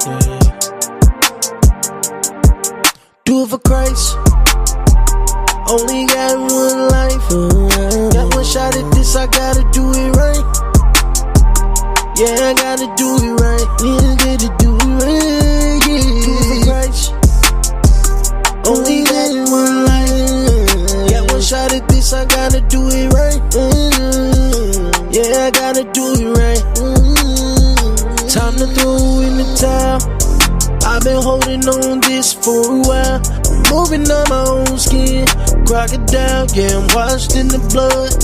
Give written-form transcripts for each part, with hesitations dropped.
Yeah. Do it for Christ. Only got one life. Got one shot at this, I gotta do it right. Yeah, I gotta do it right. Yeah, gotta do it right. Yeah. Do it for Christ. Only got one life. Got one shot at this, I gotta do it right. Yeah, I gotta do it right. Time to throw in the towel. I've been holding on this for a while. I'm moving on my own skin. Crocodile, yeah, I'm washed in the blood.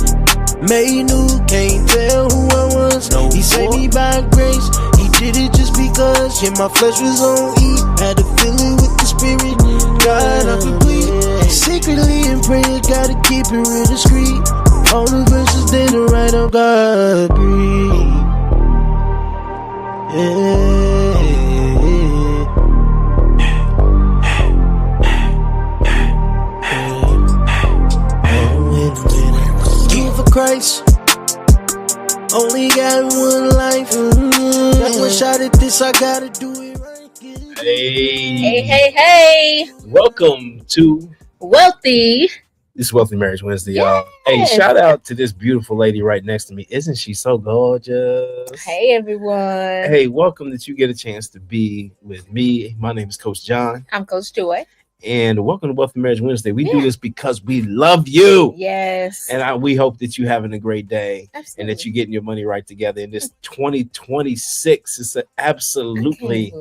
Made new, can't tell who I was. No, he saved me by grace. He did it just because. Yeah, my flesh was on E. Had to fill it with the spirit. God, I'm complete. Secretly in prayer, gotta keep it real discreet. All the verses they the right of God breathe. Yeah. Christ, only got one life. Got one shot at this, I gotta do it right. Hey. Welcome to Wealthy. This Wealthy Marriage Wednesday, y'all. Yes. Hey, shout out to this beautiful lady right next to me. Isn't she so gorgeous? Hey, everyone. Hey, welcome that you get a chance to be with me. My name is Coach John. I'm Coach Joy. And welcome to Wealthy Marriage Wednesday. We do this because we love you. Yes. And we hope that you're having a great day. Absolutely. And that you're getting your money right together. In this 2026 is an absolutely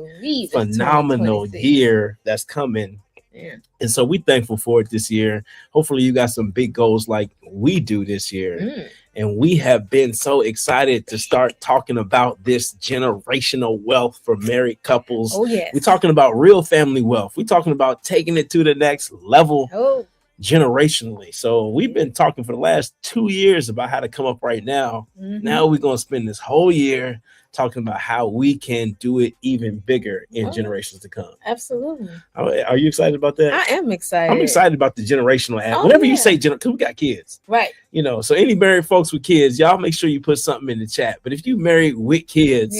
phenomenal year that's coming. Yeah. And so we're thankful for it this year. Hopefully you got some big goals like we do this year. And we have been so excited to start talking about this generational wealth for married couples. Oh, yes. We're talking about real family wealth. We're talking about taking it to the next level generationally. So we've been talking for the last 2 years about how to come up right now. Now we're going to spend this whole year talking about how we can do it even bigger in generations to come. Absolutely. Are you excited about that? I am excited. I'm excited about the generational app. Whenever you say because we got kids. Right. You know, so any married folks with kids, y'all make sure you put something in the chat. But if you married with kids,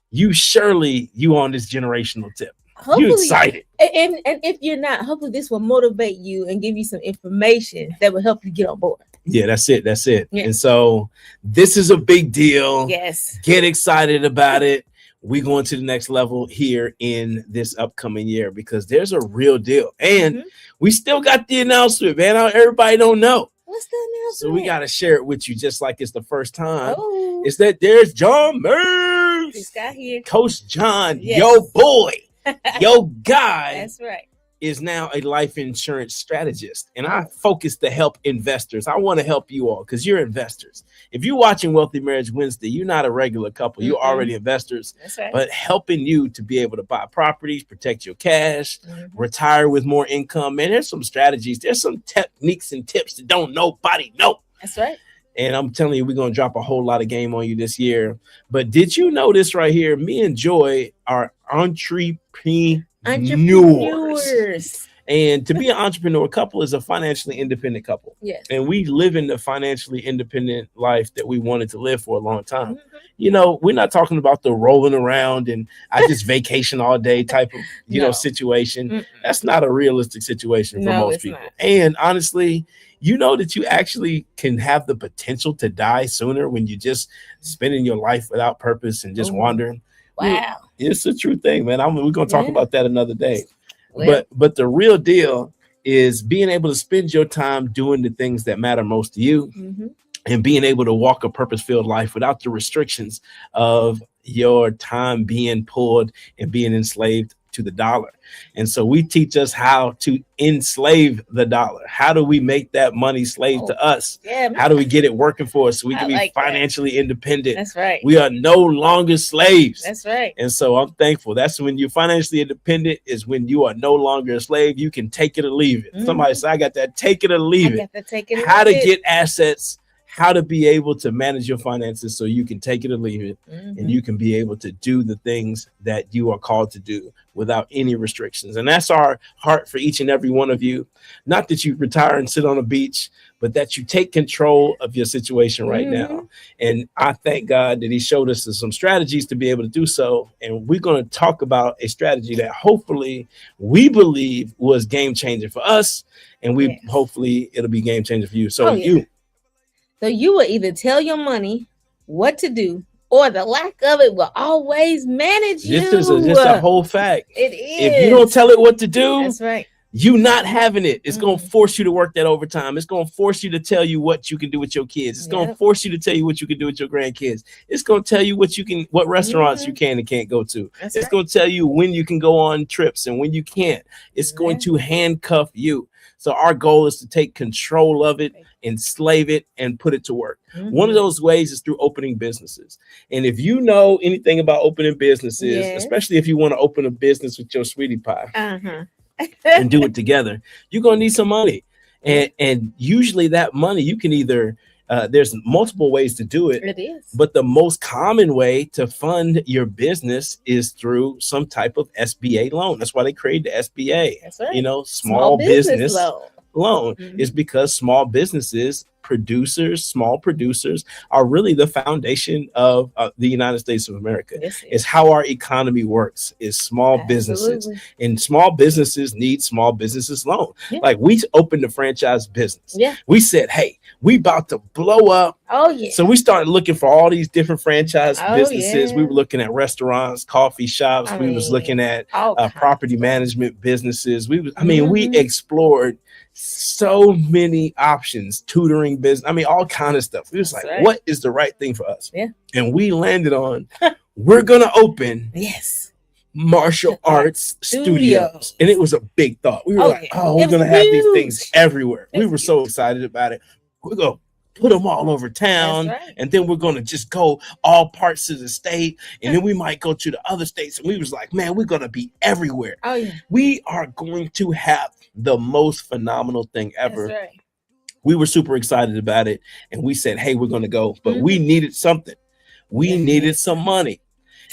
you on this generational tip. Hopefully, you excited. And if you're not, hopefully this will motivate you and give you some information that will help you get on board. Yeah, that's it. Yeah. And so this is a big deal. Yes. Get excited about it. We're going to the next level here in this upcoming year because there's a real deal. And we still got the announcement, man. Everybody don't know. What's the announcement? So we got to share it with you just like it's the first time. It's that there's John Murs. This guy here. Coach John, yo boy. Yo guy. That's right. Is now a life insurance strategist, and I focus to help investors. I want to help you all because you're investors. If you're watching Wealthy Marriage Wednesday, you're not a regular couple. You're already investors. That's right. But helping you to be able to buy properties, protect your cash, retire with more income. Man, there's some strategies. There's some techniques and tips that don't nobody know. That's right. And I'm telling you, we're going to drop a whole lot of game on you this year. But did you know this right here? Me and Joy are entrepreneurs. And to be an entrepreneur couple is a financially independent couple. Yes. And we live in the financially independent life that we wanted to live for a long time. You know, we're not talking about the rolling around and I just vacation all day type of, you know, situation. That's not a realistic situation for most people. Not. And honestly, you know that you actually can have the potential to die sooner when you're just spending your life without purpose and just wandering. Wow. It's a true thing, man. We're going to talk about that another day. But the real deal is being able to spend your time doing the things that matter most to you and being able to walk a purpose-filled life without the restrictions of your time being pulled and being enslaved to the dollar. And so we teach us how to enslave the dollar. How do we make that money slave to us? Yeah, how do we get it working for us so we can be financially independent? That's right. We are no longer slaves. That's right. And so I'm thankful. That's when you're financially independent is when you are no longer a slave. You can take it or leave it. Somebody say, I got that take it or leave it. How to get assets, how to be able to manage your finances so you can take it or leave it and you can be able to do the things that you are called to do without any restrictions. And that's our heart for each and every one of you. Not that you retire and sit on a beach, but that you take control of your situation right now. And I thank God that he showed us some strategies to be able to do so. And we're going to talk about a strategy that hopefully we believe was game changer for us. And we hopefully it'll be game changer for you. So So you will either tell your money what to do, or the lack of it will always manage you. This is just a whole fact. It is. If you don't tell it what to do, that's right. You not having it. It's going to force you to work that overtime. It's going to force you to tell you what you can do with your kids. It's going to force you to tell you what you can do with your grandkids. It's going to tell you what restaurants you can and can't go to. It's going to tell you when you can go on trips and when you can't. It's going to handcuff you. So our goal is to take control of it, enslave it, and put it to work. One of those ways is through opening businesses. And if you know anything about opening businesses, especially if you want to open a business with your sweetie pie, and do it together, you're going to need some money. And usually that money, you can either, there's multiple ways to do it. It is. But the most common way to fund your business is through some type of SBA loan. That's why they created the SBA. That's right. You know, small business loan Mm-hmm. is because small businesses, small producers are really the foundation of the United States of America. It's how our economy works, is small businesses, and small businesses need small businesses loan. Like we opened a franchise business. We said, hey, we about to blow up. So we started looking for all these different franchise businesses. We were looking at restaurants, coffee shops. We was looking at property management businesses. We explored so many options, tutoring business. All kind of stuff. We was like, what is the right thing for us? And we landed on, we're going to open martial arts studios. And it was a big thought. We were like, we're going to have these things everywhere. We were so excited about it. We're going to put them all over town. And then we're going to just go all parts of the state. And then we might go to the other states. And we was like, man, we're going to be everywhere. We are going to have the most phenomenal thing ever. We were super excited about it. And we said, hey, we're going to go. But we needed something. We needed some money.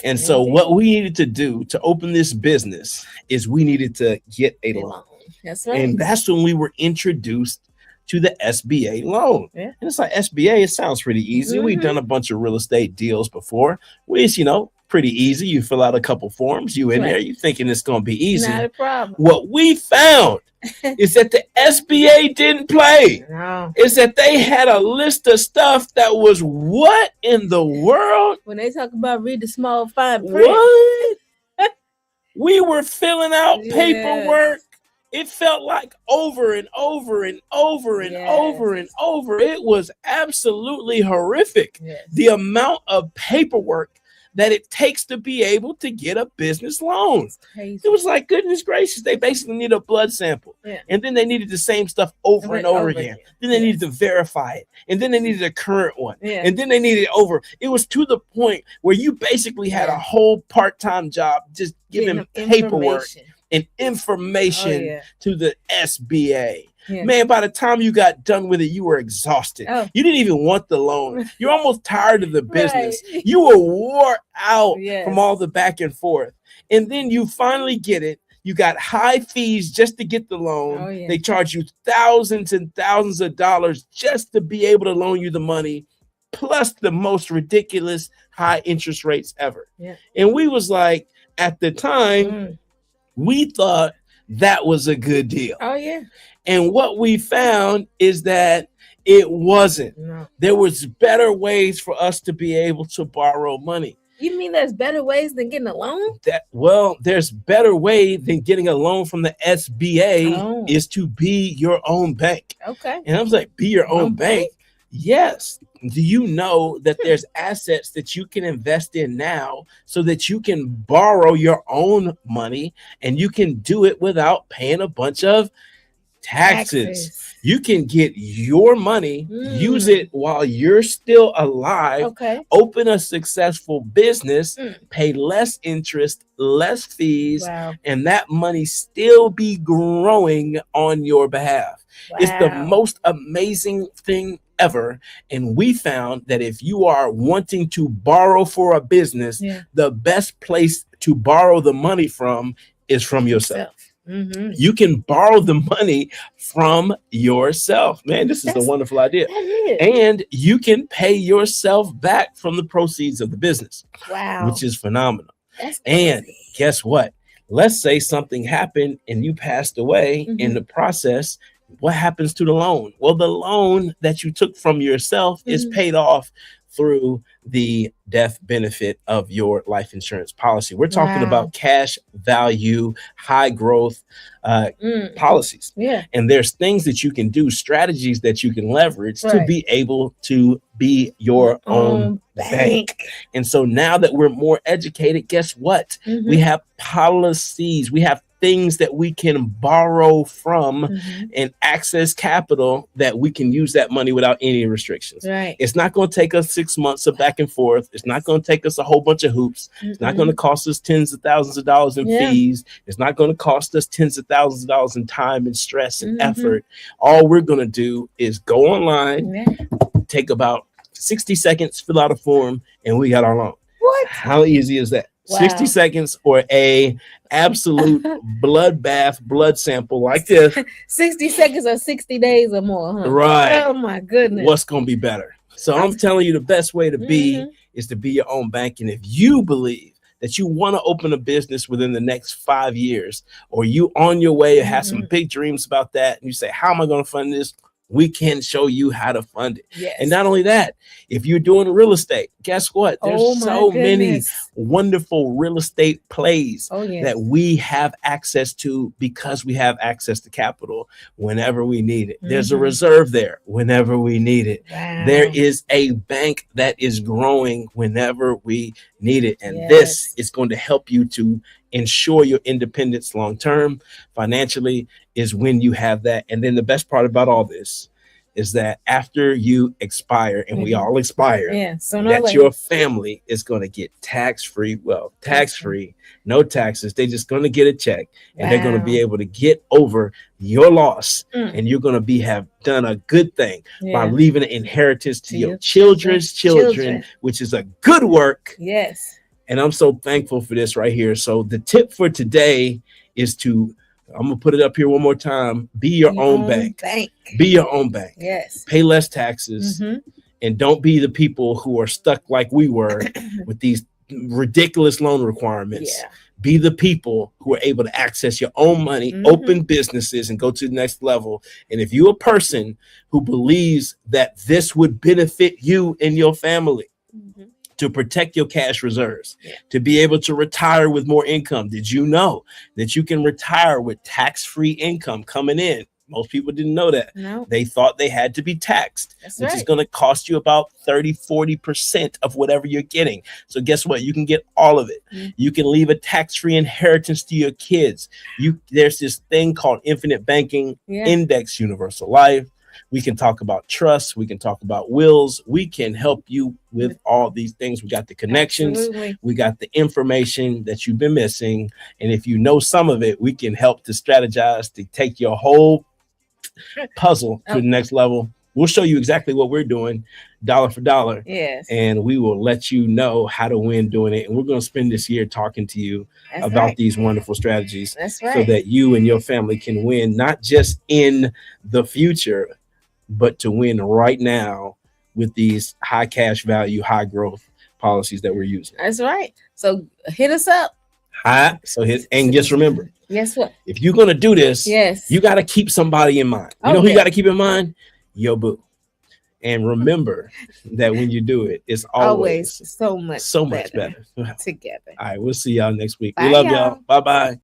And so what we needed to do to open this business is we needed to get a loan. And that's when we were introduced to the SBA loan. And it's like SBA, it sounds pretty easy. We've done a bunch of real estate deals before. It's, pretty easy. You fill out a couple forms, you in there, you thinking it's going to be easy. Not a problem. What we found is that the SBA didn't play. Is that they had a list of stuff that was what in the world? When they talk about read the small fine print. What? We were filling out paperwork. It felt like over and over and over and over and over. It was absolutely horrific. The amount of paperwork that it takes to be able to get a business loan. It was like, goodness gracious, they basically need a blood sample. And then they needed the same stuff over and over again. Then they needed to verify it. And then they needed a current one. And then they needed it was to the point where you basically had a whole part-time job just giving paperwork and information to the SBA. Man, by the time you got done with it, you were exhausted. You didn't even want the loan. You're almost tired of the business. You were wore out from all the back and forth. And then you finally get it. You got high fees just to get the loan. They charge you thousands and thousands of dollars just to be able to loan you the money, plus the most ridiculous high interest rates ever. And we was like, at the time, we thought that was a good deal. And what we found is that it wasn't. There was better ways for us to be able to borrow money. You mean there's better ways than getting a loan? There's better way than getting a loan from the SBA is to be your own bank. And I was like, be your own bank? Yes. Do you know that there's assets that you can invest in now so that you can borrow your own money and you can do it without paying a bunch of taxes. You can get your money, use it while you're still alive, open a successful business, pay less interest, less fees, and that money still be growing on your behalf. It's the most amazing thing ever. And we found that if you are wanting to borrow for a business, the best place to borrow the money from is from yourself. You can borrow the money from yourself. Man, this is a wonderful idea. And you can pay yourself back from the proceeds of the business. Wow. Which is phenomenal. And guess what? Let's say something happened and you passed away in the process. What happens to the loan? Well, the loan that you took from yourself is paid off through the death benefit of your life insurance policy. We're talking about cash value, high growth policies. And there's things that you can do, strategies that you can leverage to be able to be your own bank. And so now that we're more educated, guess what? We have policies, we have things that we can borrow from and access capital that we can use that money without any restrictions. It's not going to take us 6 months of back and forth. It's not going to take us a whole bunch of hoops. It's not going to cost us tens of thousands of dollars in fees. It's not going to cost us tens of thousands of dollars in time and stress and effort. All we're going to do is go online, take about 60 seconds, fill out a form, and we got our loan. What? How easy is that? 60 seconds or a absolute bloodbath blood sample like this. 60 seconds or 60 days or more, huh? Right. Oh my goodness. What's going to be better? So I'm telling you, the best way to be is to be your own bank. And if you believe that you want to open a business within the next 5 years, or you on your way and have some big dreams about that, and you say, how am I going to fund this? We can show you how to fund it. And not only that, if you're doing real estate, guess what? There's so many wonderful real estate plays that we have access to because we have access to capital whenever we need it. There's a reserve there whenever we need it. There is a bank that is growing whenever we need it. And this is going to help you to ensure your independence long-term financially is when you have that. And then the best part about all this is that after you expire, and we all expire, that your family is going to get tax-free, tax-free, no taxes. They're just going to get a check and they're going to be able to get over your loss. And you're going to have done a good thing by leaving an inheritance to your children's children, which is a good work. And I'm so thankful for this right here. So the tip for today is I'm going to put it up here one more time. Be your own bank. Be your own bank. Pay less taxes. And don't be the people who are stuck like we were with these ridiculous loan requirements. Be the people who are able to access your own money, open businesses, and go to the next level. And if you're a person who believes that this would benefit you and your family, to protect your cash reserves, to be able to retire with more income. Did you know that you can retire with tax-free income coming in? Most people didn't know that. They thought they had to be taxed, which is going to cost you about 30-40% of whatever you're getting. So guess what? You can get all of it. You can leave a tax-free inheritance to your kids. There's this thing called infinite banking, index universal life. We can talk about trust. We can talk about wills. We can help you with all these things. We got the connections. We got the information that you've been missing. And if you know some of it, we can help to strategize to take your whole puzzle to the next level. We'll show you exactly what we're doing, dollar for dollar. And we will let you know how to win doing it. And we're going to spend this year talking to you about these wonderful strategies so that you and your family can win, not just in the future, but to win right now with these high cash value, high growth policies that we're using. That's right. So hit us up. And just remember, guess what? If you're going to do this, you got to keep somebody in mind. You know who you got to keep in mind? Your boo. And remember that when you do it, it's always so much better together. All right, we'll see y'all next week. Bye, we love y'all. Bye-bye.